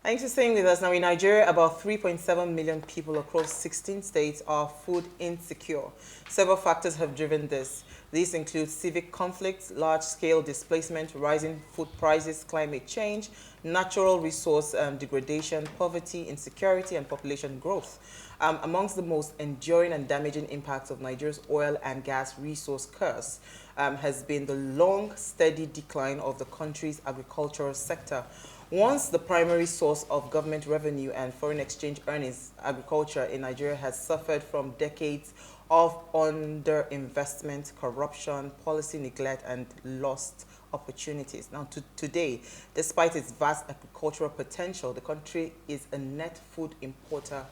Thanks for staying with us. Now, in Nigeria, about 3.7 million people across 16 states are food insecure. Several factors have driven this. These include civic conflicts, large-scale displacement, rising food prices, climate change, natural resource degradation, poverty, insecurity, and population growth. Amongst the most enduring and damaging impacts of Nigeria's oil and gas resource curse has been the long, steady decline of the country's agricultural sector. Once the primary source of government revenue and foreign exchange earnings, agriculture in Nigeria has suffered from decades of underinvestment, corruption, policy neglect, and lost opportunities. Now, today, despite its vast agricultural potential, the country is a net food importer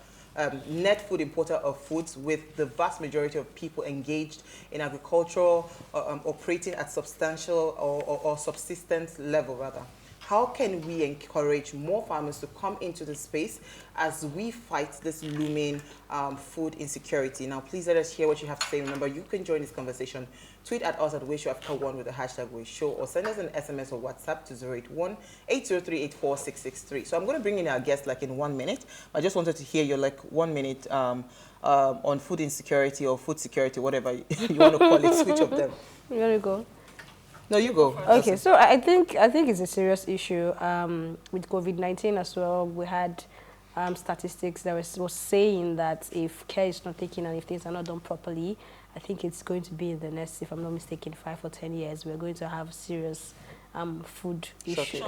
of foods, with the vast majority of people engaged in agriculture operating at substantial or subsistence level, rather. How can we encourage more farmers to come into the space as we fight this looming food insecurity? Now, please let us hear what you have to say. Remember, you can join this conversation. Tweet at us at WaysShowAfrica1 with the hashtag WaysShow, or send us an SMS or WhatsApp to 081-803-84663. So I'm going to bring in our guest like in 1 minute. I just wanted to hear your 1 minute on food insecurity or food security, whatever you want to call it. Switch of them. You want to go? No, you go. Okay, so I think it's a serious issue with COVID-19 as well. We had statistics that was saying that if care is not taken and if things are not done properly, I think it's going to be in the next, if I'm not mistaken, 5 or 10 years, we're going to have serious food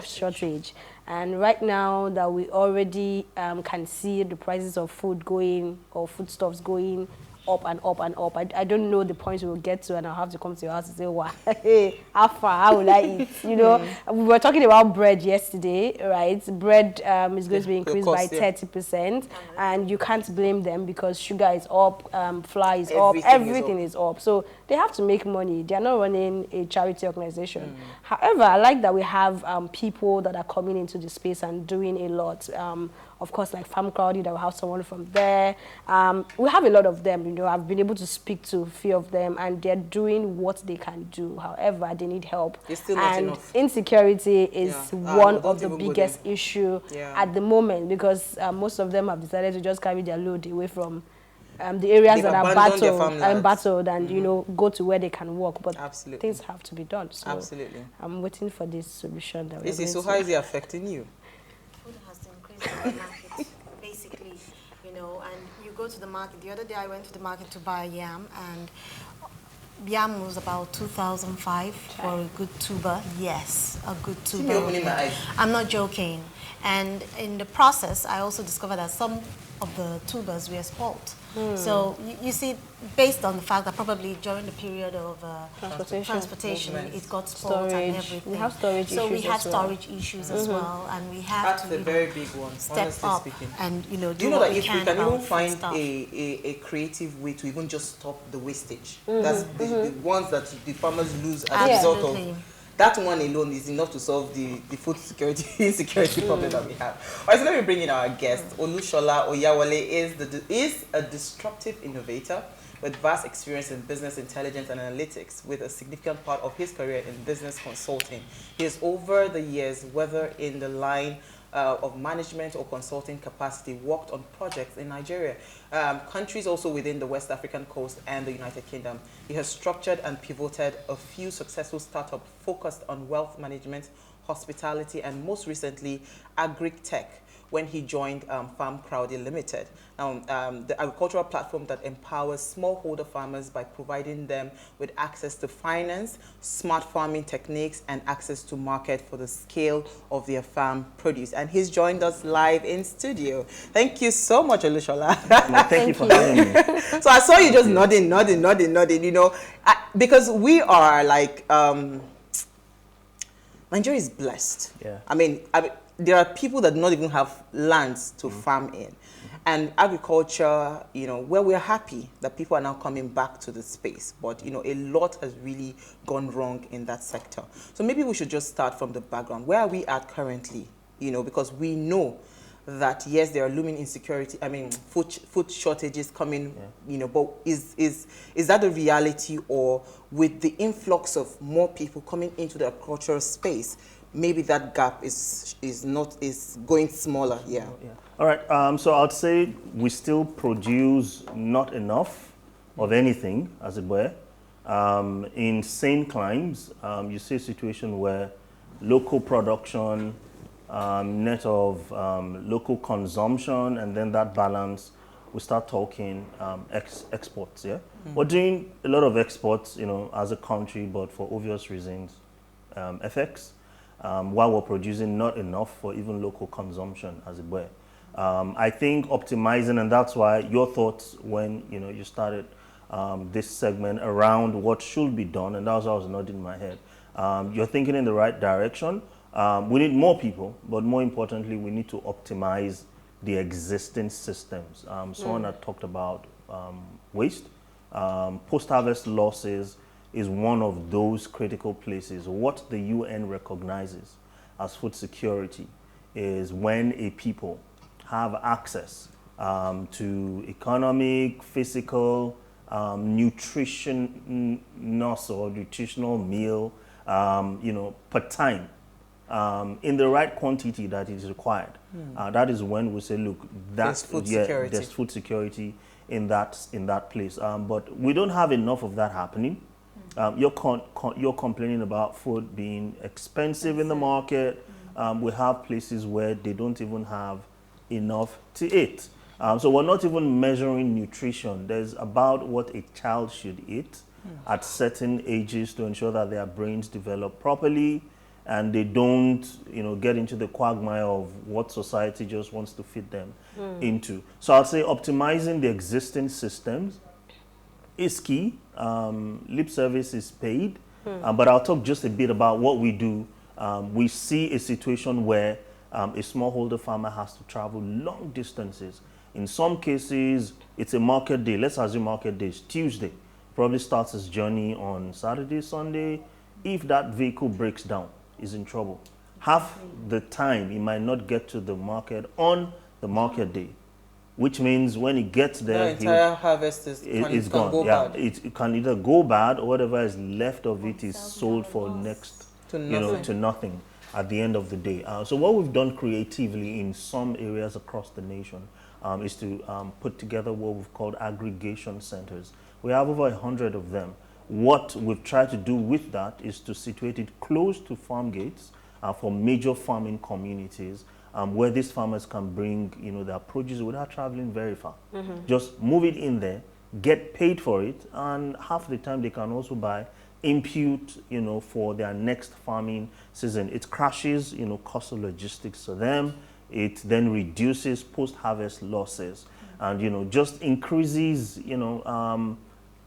shortage. And right now that we already can see the prices of food going, or foodstuffs going up and up and up. I don't know the point we will get to, and I'll have to come to your house and say, wow, hey, how far, how will I eat? You know, we were talking about bread yesterday, right? Bread is going to be increased by 30%, and you can't blame them because sugar is up, flour is up, everything is up. So they have to make money. They are not running a charity organization. However, I like that we have people that are coming into the space and doing a lot. Of course, like Framcrowdy, that will have someone from there. We have a lot of them, you know. I've been able to speak to a few of them, and they're doing what they can do. However, they need help. It's still not enough. Insecurity is one of the biggest issue at the moment, because most of them have decided to just carry their load away from the areas that are battled and, you know, go to where they can work. But things have to be done. So I'm waiting for this solution. So how is it affecting you? Food has increased in the market, basically, you know, and you go to the market. The other day I went to the market to buy yam, and yam was about 2,005 for a good tuber. Yes, a good tuber. I'm not joking. And in the process, I also discovered that some of the tubers were spoiled. So you see, based on the fact that probably during the period of transportation it got spoiled and everything. We have storage issues. So we had storage issues as well, and we have to very big one, step up speaking. and, you know, do you know that if we can even find a creative way to even just stop the wastage, that's the ones that the farmers lose as a result of. That one alone is enough to solve the food security insecurity problem that we have. All right, so let me bring in our guest. Sola Oyawole is a disruptive innovator with vast experience in business intelligence and analytics, with a significant part of his career in business consulting. He has, over the years, whether in the line of management or consulting capacity, worked on projects in Nigeria, countries also within the West African coast and the United Kingdom. He has structured and pivoted a few successful startups focused on wealth management, hospitality, and most recently, agri-tech, when he joined Framcrowdy Limited. Now, the agricultural platform that empowers smallholder farmers by providing them with access to finance, smart farming techniques, and access to market for the scale of their farm produce. And he's joined us live in studio. Thank you so much, Olusola. Thank you for having me. So I saw you just nodding, you know, because we are like, Nigeria is blessed. Yeah. I mean, there are people that do not even have lands to farm in. And agriculture, you know, where we're happy that people are now coming back to the space. But, you know, a lot has really gone wrong in that sector. So maybe we should just start from the background. Where are we at currently? You know, because we know that, yes, there are looming insecurity, food shortages coming, you know, but is that a reality, or with the influx of more people coming into the agricultural space, maybe that gap is going smaller. Yeah. Yeah. All right. So I'd say we still produce not enough of anything, as it were. In sane climes, you see a situation where local production, net of local consumption, and then that balance, we start talking exports. Yeah, we're doing a lot of exports, as a country, but for obvious reasons, FX. While we're producing not enough for even local consumption, as it were. I think optimizing, and that's why your thoughts when you started this segment around what should be done, and that's why I was nodding my head. You're thinking in the right direction. We need more people, but more importantly, we need to optimize the existing systems. Someone had talked about waste. Post-harvest losses is one of those critical places. What the UN recognizes as food security is when a people have access to economic, physical, nutritionous or nutritional meal, per time, in the right quantity that is required. That is when we say, look, There's food security. There's food security in that place. But we don't have enough of that happening. You're complaining about food being expensive in the market. We have places where they don't even have enough to eat. So we're not even measuring nutrition. There's about what a child should eat at certain ages to ensure that their brains develop properly and they don't, get into the quagmire of what society just wants to fit them into. So I'll say optimizing the existing systems is key. Lip service is paid, but I'll talk just a bit about what we do. We see a situation where a smallholder farmer has to travel long distances. In some cases, it's a market day. Let's assume market day is Tuesday. Probably starts his journey on Saturday, Sunday. If that vehicle breaks down, he's in trouble. Half the time, he might not get to the market on the market day, which means when he gets there, the entire harvest it's can gone. go bad. It can either go bad or whatever is left of it is sold for next To nothing. to nothing at the end of the day. So what we've done creatively in some areas across the nation is to put together what we've called aggregation centers. We have over 100 of them. What we've tried to do with that is to situate it close to farm gates for major farming communities, where these farmers can bring their produce without traveling very far. Just move it in there, get paid for it, and half the time they can also buy input, for their next farming season. It crashes, cost of logistics to them. It then reduces post-harvest losses, and just increases,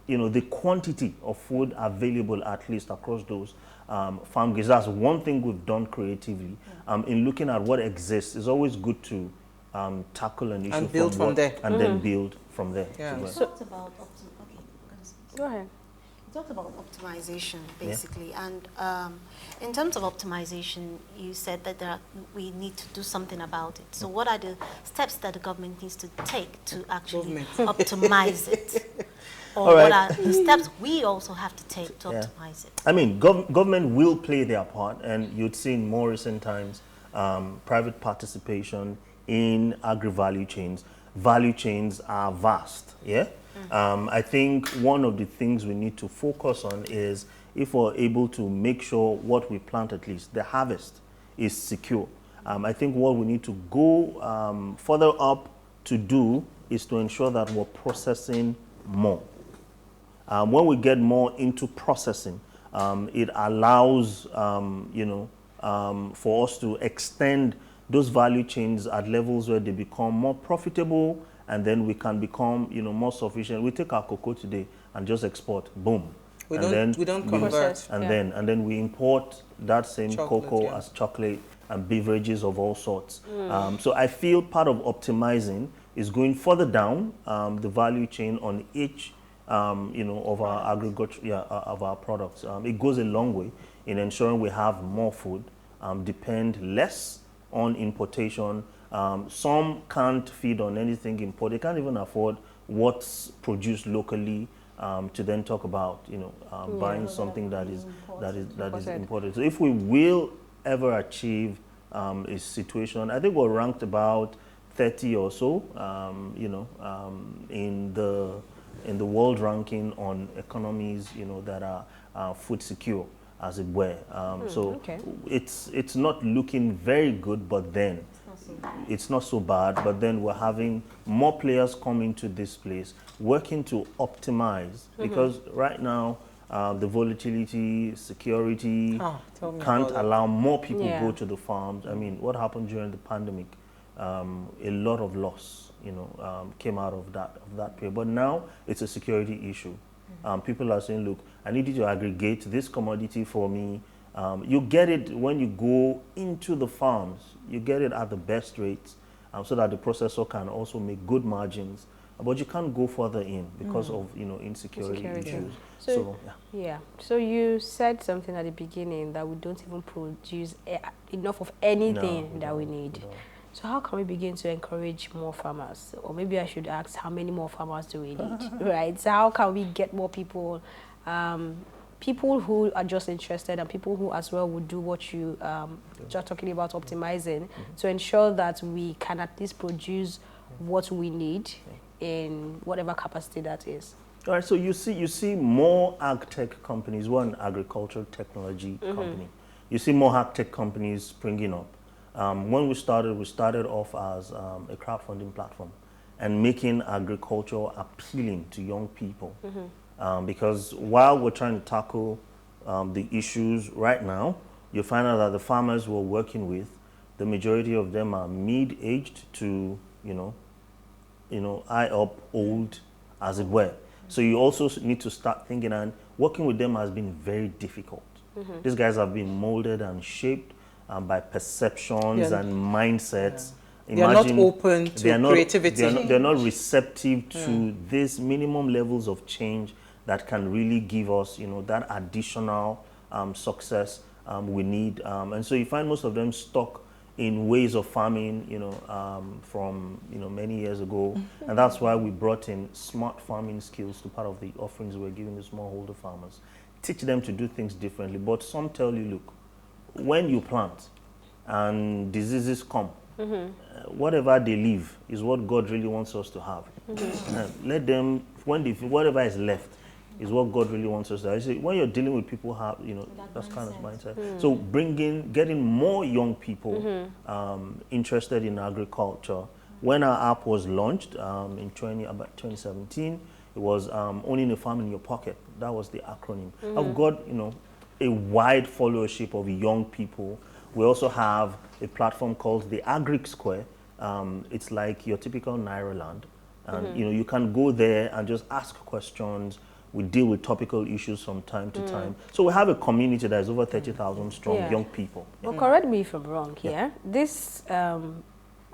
the quantity of food available at least across those farm gates. That's one thing we've done creatively. In looking at what exists, it's always good to tackle an issue And build from there. and then build from there. Yeah. You talked about Go ahead. You talked about optimization, basically, and in terms of optimization, you said that we need to do something about it. So what are the steps that the government needs to take to actually optimize it? Or what are the steps we also have to take to optimize it? I mean, government will play their part, and you'd see in more recent times private participation in agri-value chains. Value chains are vast, yeah? I think one of the things we need to focus on is if we're able to make sure what we plant, at least the harvest, is secure. I think what we need to go further up to do is to ensure that we're processing more. When we get more into processing, it allows for us to extend those value chains at levels where they become more profitable, and then we can become more sufficient. We take our cocoa today and just export, boom. We don't convert. And then we import that same Chocolate, cocoa as chocolate and beverages of all sorts. So I feel part of optimizing is going further down the value chain on each of our agriculture, of our products. It goes a long way in ensuring we have more food, depend less on importation. Some can't feed on anything imported. They can't even afford what's produced locally to then talk about buying something that is imported. So if we will ever achieve a situation. I think we're ranked about 30 or so, in the world ranking on economies, that are food secure, as it were. Okay. It's not looking very good, but then it's not so bad. But then we're having more players come into this place, working to optimize, because right now the volatility, security can't allow more people go to the farms. I mean, what happened during the pandemic? A lot of loss, came out of that period. But now it's a security issue. People are saying, look, I need you to aggregate this commodity for me. You get it when you go into the farms. You get it at the best rates, so that the processor can also make good margins. But you can't go further in because of insecurity issues. So you said something at the beginning that we don't even produce enough of anything that we need. No. So how can we begin to encourage more farmers? Or maybe I should ask, how many more farmers do we need, right? So how can we get more people, people who are just interested and people who as well would do what you are talking about, optimizing, to ensure that we can at least produce what we need in whatever capacity that is? All right, so you see more ag tech companies, one agricultural technology company. You see more ag tech companies springing up. When we started off as a crowdfunding platform and making agriculture appealing to young people. Because while we're trying to tackle the issues right now, you find out that the farmers we're working with, the majority of them are mid-aged to, high up, old, as it were. So you also need to start thinking, and working with them has been very difficult. These guys have been molded and shaped by perceptions and mindsets. They are not open to creativity. They're not receptive to these minimum levels of change that can really give us, that additional success we need. And so you find most of them stuck in ways of farming, from many years ago, and that's why we brought in smart farming skills to part of the offerings we're giving the smallholder farmers. Teach them to do things differently. But some tell you, look, when you plant and diseases come, whatever they leave is what God really wants us to have. Let them, whatever is left is what God really wants us to have. So when you're dealing with people who have, that kind of mindset. So getting more young people interested in agriculture. When our app was launched in 2017, it was owning a farm in your pocket. That was the acronym. I've got, a wide followership of young people. We also have a platform called the Agric Square. It's like your typical Nairaland. And you can go there and just ask questions. We deal with topical issues from time to time. So we have a community that is over 30,000 strong, young people. Well, correct me if I'm wrong here. This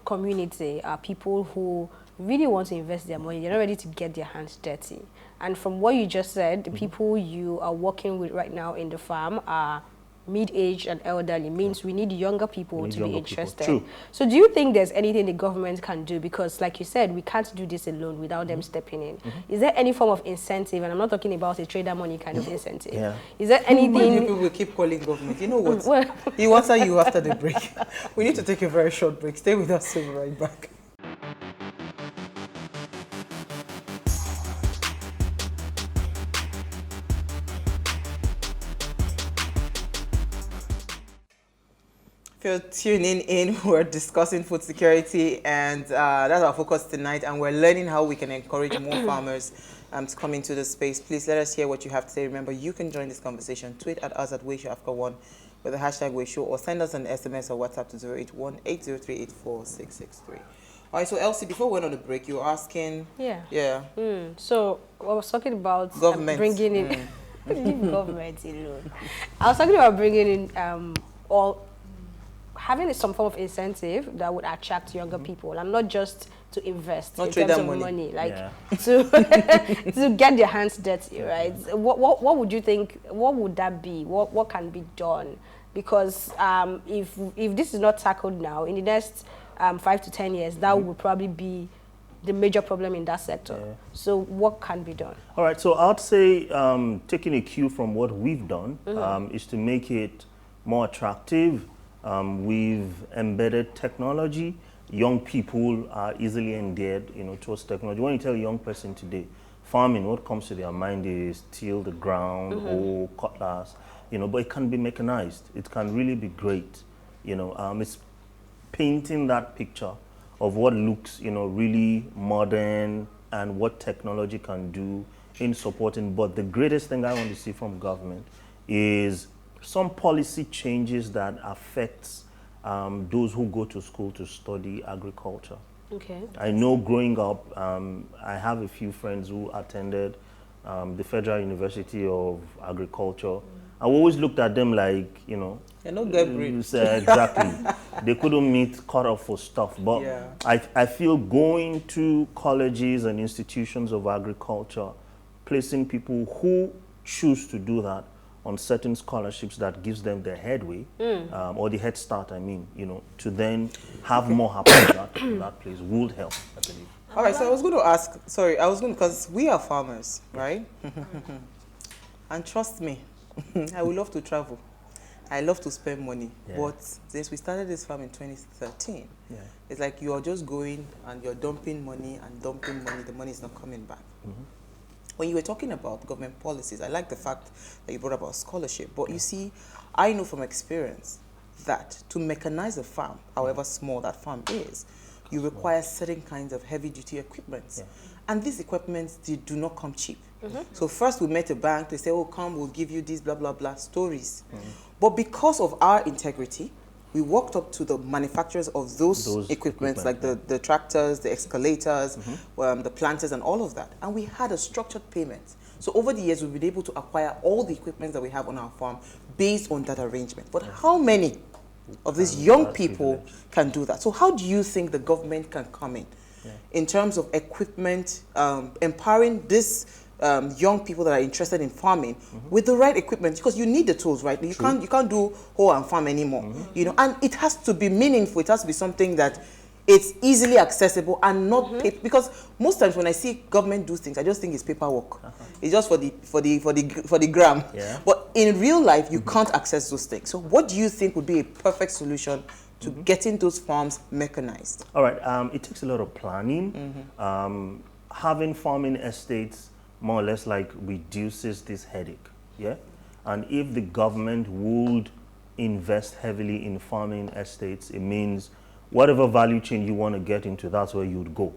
community are people who really want to invest their money. They're not ready to get their hands dirty. And from what you just said, the people you are working with right now in the farm are mid-aged and elderly. Means we need younger people to be interested. True. So do you think there's anything the government can do? Because like you said, we can't do this alone without them stepping in. Is there any form of incentive? And I'm not talking about a trader money kind of incentive. Is there anything? Why do people will keep calling government? You know what? Well, he'll answer you after the break. We need to take a very short break. Stay with us. We'll be right back. If you're tuning in, we're discussing food security, and that's our focus tonight, and we're learning how we can encourage more farmers to come into the space. Please let us hear what you have to say. Remember, you can join this conversation. Tweet at us at WayShowAfrica1 with the hashtag WayShow, or send us an SMS or WhatsApp to 081-803-84663. All right, so Elsie, before we went on the break, you were asking... So I was talking about government. Bringing in... Leave government alone. I was talking about bringing in having some form of incentive that would attract younger people, and not just to invest in terms of money, like to get their hands dirty, right? What would you think? What would that be? What can be done? Because if this is not tackled now, in the next 5 to 10 years, that would probably be the major problem in that sector. So what can be done? All right, so I'd say taking a cue from what we've done is to make it more attractive We've embedded technology. Young people are easily endeared, towards technology. When you tell a young person today, farming, what comes to their mind is till the ground, hoe, cutlass, but it can be mechanized. It can really be great. It's painting that picture of what looks, really modern and what technology can do in supporting. But the greatest thing I want to see from government is some policy changes that affects those who go to school to study agriculture. Okay. I know growing up, I have a few friends who attended the Federal University of Agriculture. I always looked at them like, You're not Gabriel. Exactly. They couldn't meet cut off for stuff. But Yeah. I feel going to colleges and institutions of agriculture, placing people who choose to do that on certain scholarships that gives them the headway, or the head start, to then have more happen in that place would help, I believe. All right, so I was going to ask, because we are farmers, right? And trust me, I would love to travel. I love to spend money. Yeah. But since we started this farm in 2013, Yeah. it's like you are just going and you're dumping money, the money is not coming back. When you were talking about government policies, I like the fact that you brought about scholarship. But you see, I know from experience that to mechanize a farm, however small that farm is, you require certain kinds of heavy-duty equipment. Yeah. And these equipments, they do not come cheap. So first we met a bank, they say, oh, come, we'll give you these blah, blah, blah stories. But because of our integrity, we walked up to the manufacturers of those equipments, like the tractors, the excavators, the planters, and all of that. And we had a structured payment. So over the years, we've been able to acquire all the equipment that we have on our farm based on that arrangement. But how many of these young people can do that? So how do you think the government can come in terms of equipment, empowering this young people that are interested in farming with the right equipment, because you need the tools, right? You can't do hoe and farm anymore, and it has to be meaningful. It has to be something that it's easily accessible and not because most times when I see government do things, I just think it's paperwork. It's just for the gram. Yeah. But in real life, you can't access those things. So what do you think would be a perfect solution to getting those farms mechanized? All right. It takes a lot of planning. Having farming estates more or less like reduces this headache, yeah? And if the government would invest heavily in farming estates, it means whatever value chain you want to get into, that's where you'd go.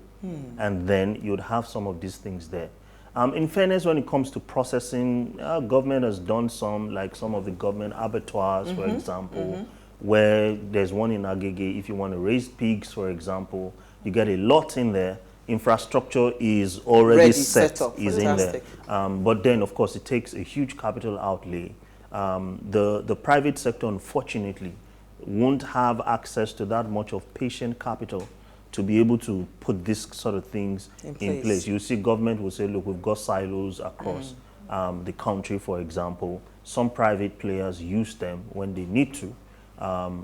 And then you'd have some of these things there. In fairness, when it comes to processing, government has done some of the government abattoirs, for example, where there's one in Agege. If you want to raise pigs, for example, you get a lot in there. Infrastructure is already set is in there. But then, of course, it takes a huge capital outlay. The private sector, unfortunately, won't have access to that much of patient capital to be able to put these sort of things in place. You see, government will say, look, we've got silos across the country, for example. Some private players use them when they need to.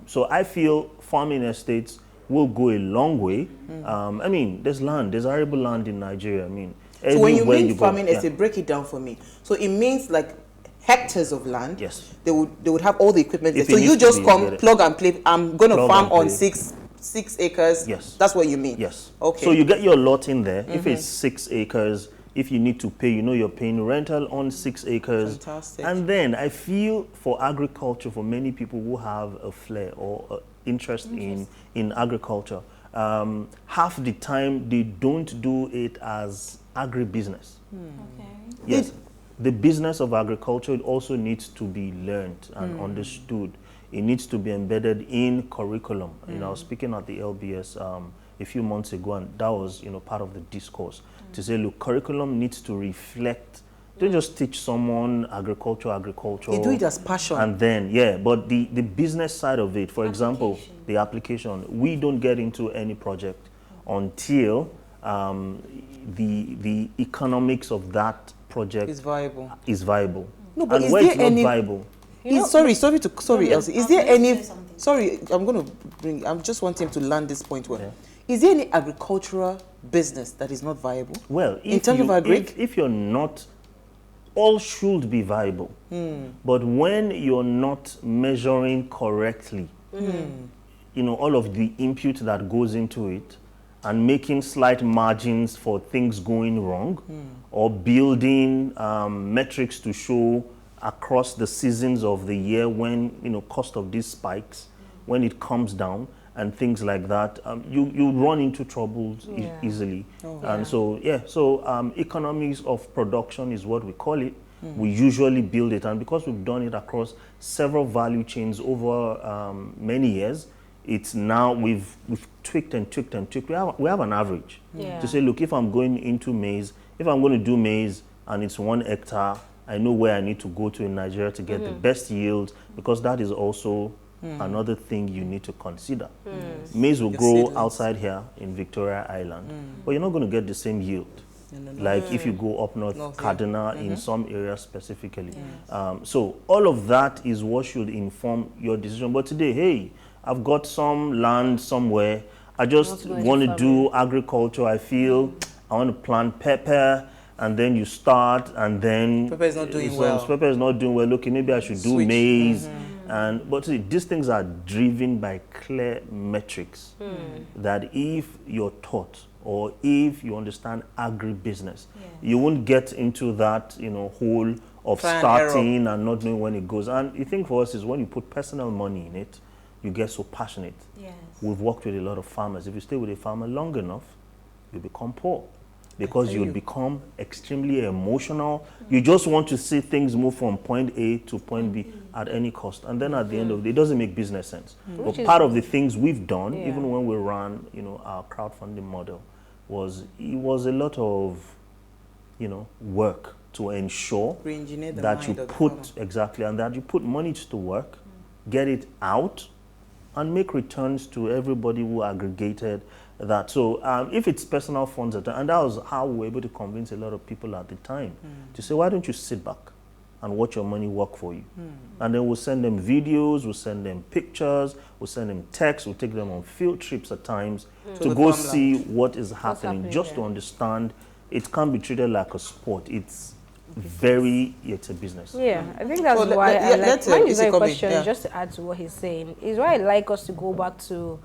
So I feel farming estates will go a long way. I mean, there's arable land in Nigeria. I mean, so when you mean farming estate, break it down for me. So it means like hectares of land. Yes. They would have all the equipment there. So you just come, plug and play. I'm going to farm on 6 acres. Yes. That's what you mean. Yes. Okay. So you get your lot in there. If it's 6 acres, if you need to pay, you're paying rental on 6 acres. Fantastic. And then I feel for agriculture, for many people who have a flair or interest in agriculture, half the time they don't do it as agribusiness. Okay. Yes, the business of agriculture also needs to be learned and understood. It needs to be embedded in curriculum. I was speaking at the LBS a few months ago, and that was part of the discourse to say, look, curriculum needs to reflect. Don't just teach someone agriculture. You do it as passion. And then, but the business side of it, for example, the application, we don't get into any project until the economics of that project is viable. No, but and is where there it's not any viable. Sorry, Elsie. Is there any? Say something. Sorry, I just want him to land this point well. Yeah. Is there any agricultural business that is not viable? Well, in terms of agri, if you're not, all should be viable. But when you're not measuring correctly You know, all of the input that goes into it, and making slight margins for things going wrong, or building metrics to show across the seasons of the year when, you know, cost of these spikes, when it comes down and things like that, you run into troubles easily. And so, economies of production is what we call it. We usually build it, and because we've done it across several value chains over many years, it's now we've tweaked and tweaked and tweaked. We have an average to say, look, if I'm going into maize, if I'm going to do maize and it's 1 hectare, I know where I need to go to in Nigeria to get the best yield, because that is also another thing you need to consider. Maize will grow outside here in Victoria Island, but you're not going to get the same yield like if you go up north Kaduna in some areas specifically. So all of that is what should inform your decision. But today, hey, I've got some land somewhere, I just want to do agriculture, I feel I want to plant pepper, and then you start, and then pepper is not doing well. Pepper is not doing well. Okay, maybe I should do maize. But see, these things are driven by clear metrics that if you're taught or if you understand agribusiness, you won't get into that, you know, hole of starting and not knowing when it goes. And the thing for us is when you put personal money in it, you get so passionate. We've worked with a lot of farmers. If you stay with a farmer long enough, you become poor, because you'll become extremely emotional. You just want to see things move from point A to point B at any cost. And then at the end of the day, it doesn't make business sense. But part of the things we've done, even when we ran, you know, our crowdfunding model, it was a lot of, you know, work to ensure that you put, and that you put money to work, get it out, and make returns to everybody who aggregated that. So if it's personal funds, and that was how we were able to convince a lot of people at the time to say, why don't you sit back and watch your money work for you? And then we'll send them videos, we'll send them pictures, we'll send them texts, we'll take them on field trips at times to go see what is happening, just to understand it can't be treated like a sport. It's it's a business. Yeah, I think that's why I like, mine is a question, just to add to what he's saying, is why I'd like us to go back to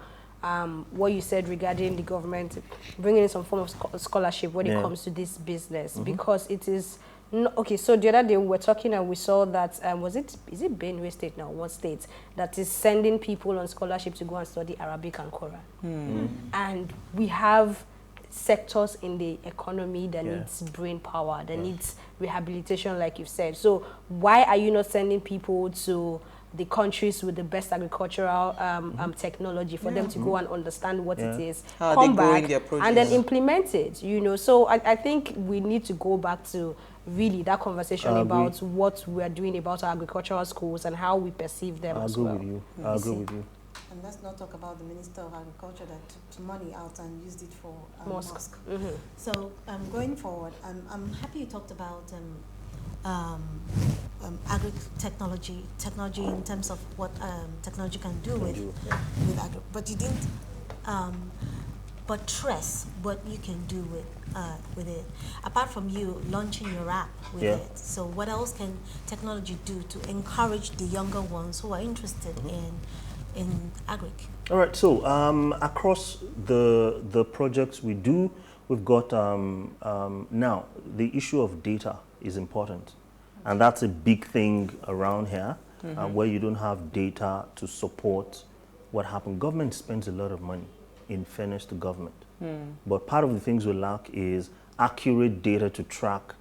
what you said regarding the government bringing in some form of scholarship when it comes to this business, because it is okay. So the other day we were talking and we saw that is it Benue State now, one state that is sending people on scholarship to go and study Arabic and Quran, and we have sectors in the economy that needs brain power, that needs rehabilitation, like you've said. So why are you not sending people to the countries with the best agricultural technology for them to go and understand what it is, come back and then implement it, you know? So I think we need to go back to really that conversation about what we're doing about our agricultural schools and how we perceive them as well. I agree with you. And let's not talk about the Minister of Agriculture that took money out and used it for mosque. So going forward, I'm happy you talked about technology in terms of what technology can do with agri, but you didn't buttress what you can do with it, apart from you launching your app with it. So what else can technology do to encourage the younger ones who are interested in agric? All right, so across the projects we do, we've got now the issue of data is important, and that's a big thing around here, where you don't have data to support what happened. Government spends a lot of money, in fairness to government, but part of the things we lack is accurate data to track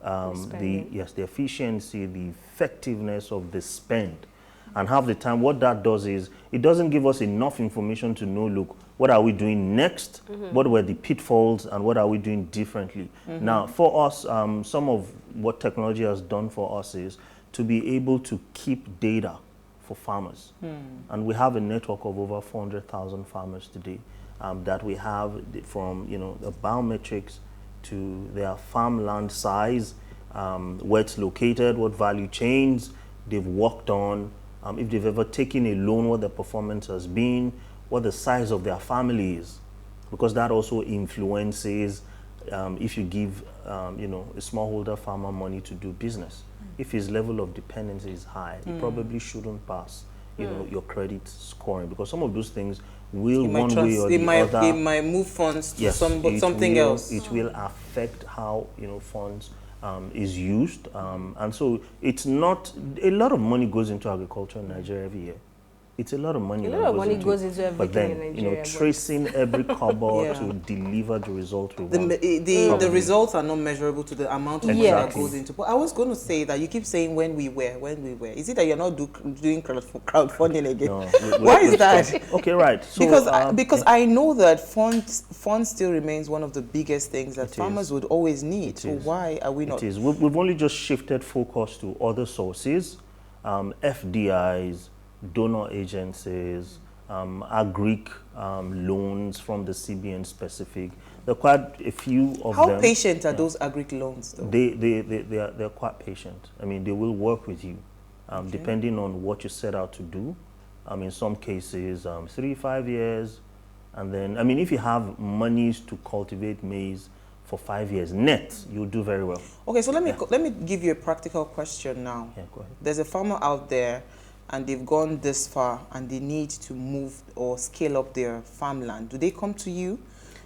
the efficiency, the effectiveness of the spend. And half the time, what that does is, it doesn't give us enough information to know, look, what are we doing next? What were the pitfalls, and what are we doing differently? Now, for us, some of what technology has done for us is to be able to keep data for farmers. And we have a network of over 400,000 farmers today that we have, from, you know, the biometrics to their farmland size, where it's located, what value chains they've worked on, if they've ever taken a loan, what the performance has been, what the size of their family is, because that also influences if you give you know, a smallholder farmer money to do business. If his level of dependency is high, he probably shouldn't pass you know, your credit scoring, because some of those things will, It might one way or the it other, might move funds to yes, something else. It will affect how, you know, funds is used, and so it's not a lot of money goes into agriculture in Nigeria every year. It's a lot of money. A lot of money goes into everything but then, in Nigeria. you know, tracing every kobo Yeah. to deliver the result we The, want. the results are not measurable to the amount of money that Exactly. goes into. But I was going to say that you keep saying when we were. Is it that you're not doing crowdfunding again? No, Why is that? Okay, right. So, Because I know that funds still remains one of the biggest things that farmers would always need. So why are we not? It is. We've only just shifted focus to other sources, FDIs, donor agencies, agric loans from the CBN specific. There are quite a few of them. How patient are those agric loans, though? They're quite patient. I mean, they will work with you, depending on what you set out to do. In some cases, 3-5 years. And then, I mean, if you have monies to cultivate maize for 5 years net, you'll do very well. Okay, so let me give you a practical question now. Yeah, go ahead. There's a farmer out there and they've gone this far and they need to move or scale up their farmland. Do they come to you?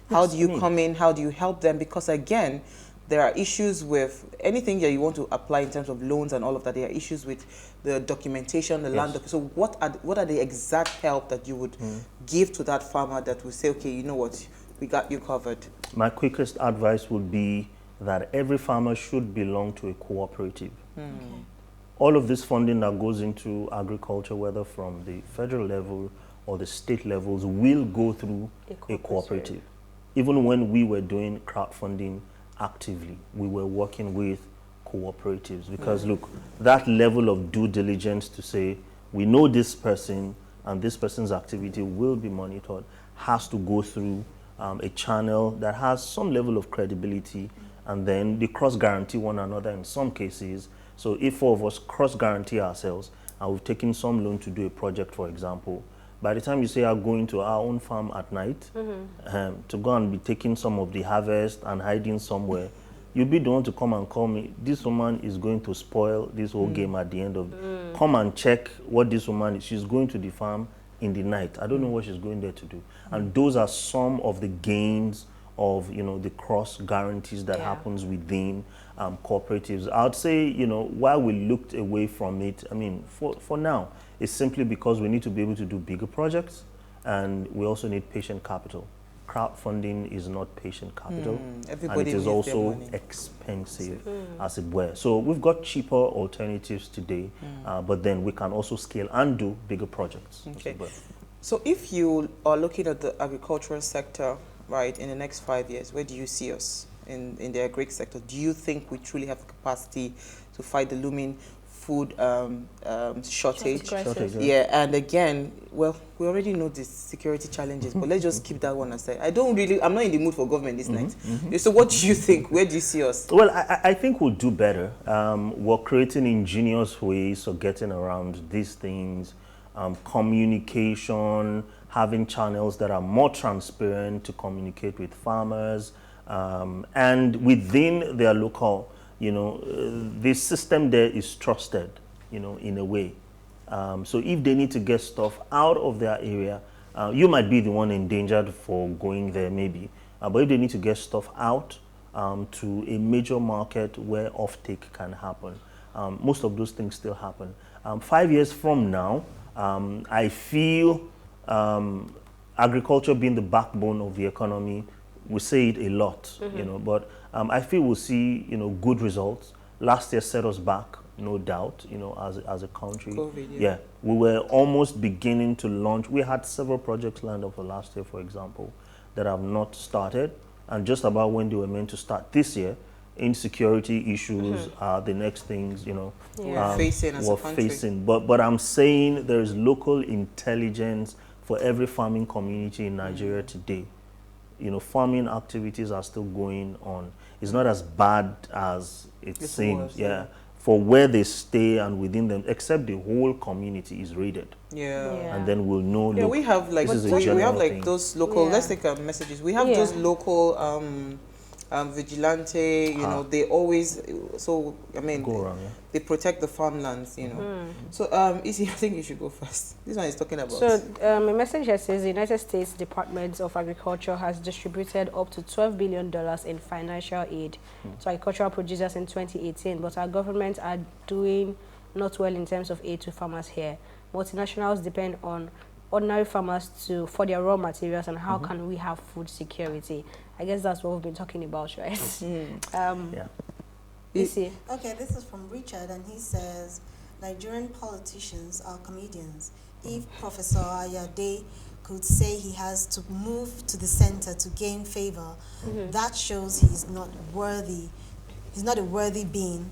How do you come in? How do you help them? Because again, there are issues with anything that you want to apply in terms of loans and all of that. There are issues with the documentation, the land. So what are the exact help that you would give to that farmer that will say, okay, you know what, we got you covered? My quickest advice would be that every farmer should belong to a cooperative. Okay. All of this funding that goes into agriculture, whether from the federal level or the state levels, will go through a cooperative. Even when we were doing crowdfunding actively, we were working with cooperatives because look, that level of due diligence to say, we know this person and this person's activity will be monitored, has to go through a channel that has some level of credibility, and then they cross-guarantee one another in some cases. So if 4 of us cross-guarantee ourselves and we've taken some loan to do a project, for example, by the time you say I'm going to our own farm at night to go and be taking some of the harvest and hiding somewhere, you'll be the one to come and call me. This woman is going to spoil this whole game at the end of it. Come and check what this woman is. She's going to the farm in the night. I don't know what she's going there to do. And those are some of the gains of, you know, the cross guarantees that happens within cooperatives. I'd say, you know, why we looked away from it, I mean, for now, it's simply because we need to be able to do bigger projects, and we also need patient capital. Crowdfunding is not patient capital, and it is also expensive, as it were. So we've got cheaper alternatives today, but then we can also scale and do bigger projects. Okay. So if you are looking at the agricultural sector, right, in the next 5 years, where do you see us in the agri sector? Do you think we truly have the capacity to fight the looming food shortage? Yeah, and again, well, we already know the security challenges, but let's just keep that one aside. I'm not in the mood for government this night. So what do you think? Where do you see us? Well, I think we'll do better. We're creating ingenious ways of getting around these things. Communication, having channels that are more transparent to communicate with farmers, and within their local, you know, the system there is trusted, you know, in a way. So if they need to get stuff out of their area, you might be the one endangered for going there maybe, but if they need to get stuff out to a major market where offtake can happen, most of those things still happen. 5 years from now, I feel agriculture being the backbone of the economy, we say it a lot, you know, but I feel we'll see, you know, good results. Last year set us back, no doubt, you know, as a country. COVID, yeah, we were almost beginning to launch. We had several projects lined up for last year, for example, that have not started, and just about when they were meant to start this year, insecurity issues are the next things, you know, we're facing as a country. But I'm saying there is local intelligence for every farming community in Nigeria today. You know, farming activities are still going on. It's not as bad as it seems. Yeah, for where they stay and within them, except the whole community is raided. And then we'll know. Yeah, we have like we have like those local. Let's take messages. We have those local vigilante, you know, they always, so, I mean, Go around, yeah. they protect the farmlands, you know. So, Izzy, I think you should go first. This one is talking about. So, a message here says the United States Department of Agriculture has distributed up to $12 billion in financial aid to agricultural producers in 2018, but our government are doing not well in terms of aid to farmers here. Multinationals depend on ordinary farmers for their raw materials, and how can we have food security? I guess that's what we've been talking about, right? Yeah. You see? Okay, this is from Richard, and he says, Nigerian politicians are comedians. If Professor Ayade could say he has to move to the center to gain favor, that shows he's not worthy. He's not a worthy being.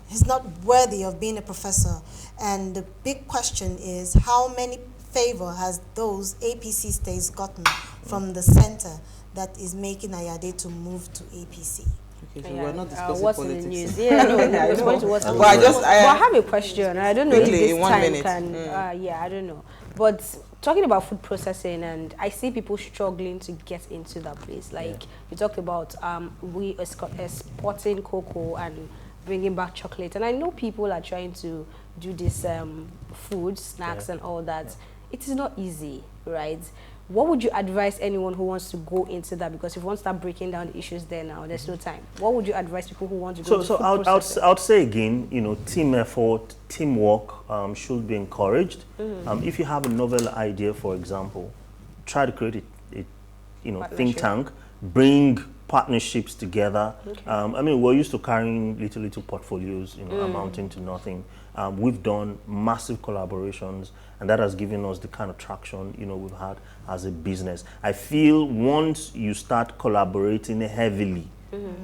He's not worthy of being a professor. And the big question is, how many favor has those APC states gotten from the center that is making Ayade to move to APC? Okay, so we're not discussing what's politics. in the news? Yeah, no, it's going to what's in the But news. I have a question. I don't know if Quickly, this in 1 time minute. can. Yeah, I don't know. But talking about food processing, and I see people struggling to get into that place. Like you talked about, we exporting cocoa and bringing back chocolate, and I know people are trying to do this food, snacks, and all that. It is not easy, right? What would you advise anyone who wants to go into that? Because if you want to start breaking down the issues there now, there's no time. What would you advise people who want to go into food processing? I would say again, you know, team effort, teamwork should be encouraged. If you have a novel idea, for example, try to create a think tank, bring partnerships together. I mean, we're used to carrying little portfolios, you know, amounting to nothing. We've done massive collaborations, and that has given us the kind of traction, you know, we've had as a business. I feel once you start collaborating heavily,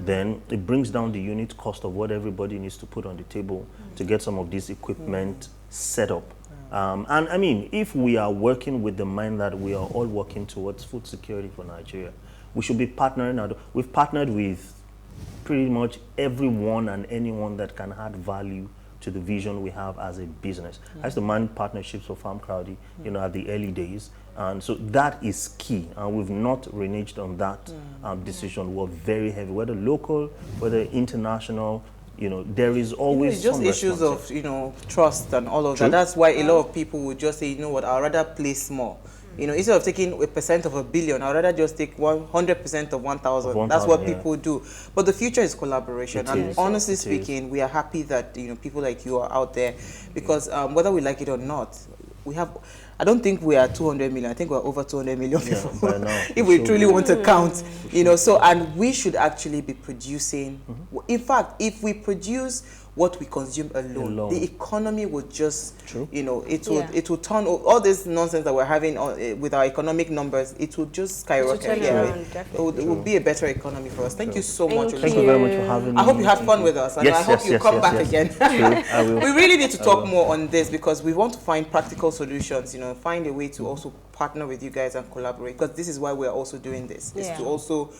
then it brings down the unit cost of what everybody needs to put on the table to get some of this equipment set up. And I mean, if we are working with the mind that we are all working towards food security for Nigeria, we should be partnering. We've partnered with pretty much everyone and anyone that can add value to the vision we have as a business. I used to manage partnerships for Framcrowdy, you know, at the early days. And so that is key. And we've not reneged on that decision. We're very heavy, whether local, whether international, you know, there is always it's just issues of, you know, trust and all of that. That's why a lot of people would just say, you know what, I'd rather play small. You know, instead of taking 1% of $1 billion, I'd rather just take 100% of 1,000. That's what people do. But the future is collaboration. And honestly speaking, we are happy that, you know, people like you are out there, because whether we like it or not, we have. I don't think we are 200 million. I think we're over 200 million people. If we truly want to count, you know. So, and we should actually be producing. In fact, if we produce what we consume alone, the economy would just, you know, it will turn all this nonsense that we're having with our economic numbers. It will just skyrocket. It will be a better economy for us. Thank you so much. Thank you very much for having me. I hope you had fun with us, and I hope you come back again. I will. We really need to talk more on this, because we want to find practical solutions. You know, find a way to also partner with you guys and collaborate, because this is why we're also doing this. Is to also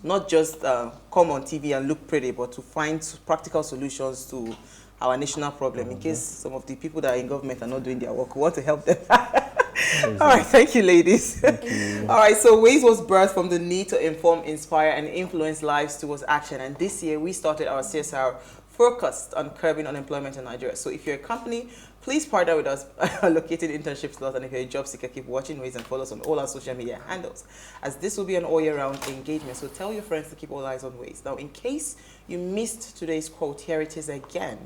not just come on TV and look pretty, but to find practical solutions to our national problem, in case some of the people that are in government are not doing their work. We want to help them. All right, thank you, ladies. Thank you. All right, so Ways was birthed from the need to inform, inspire, and influence lives towards action. And this year, we started our CSR focused on curbing unemployment in Nigeria. So if you're a company, please partner with us allocating internship slots. And if you're a job seeker, keep watching Ways and follow us on all our social media handles, as this will be an all-year-round engagement. So tell your friends to keep all eyes on Ways. Now, in case you missed today's quote, here it is again.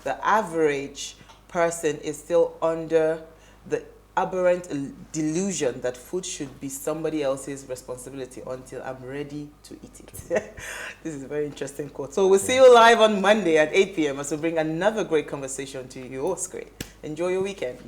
The average person is still under the aberrant delusion that food should be somebody else's responsibility until I'm ready to eat it. This is a very interesting quote. So we'll see you live on Monday at 8 p.m. as we bring another great conversation to you. Oh, it's great. Enjoy your weekend.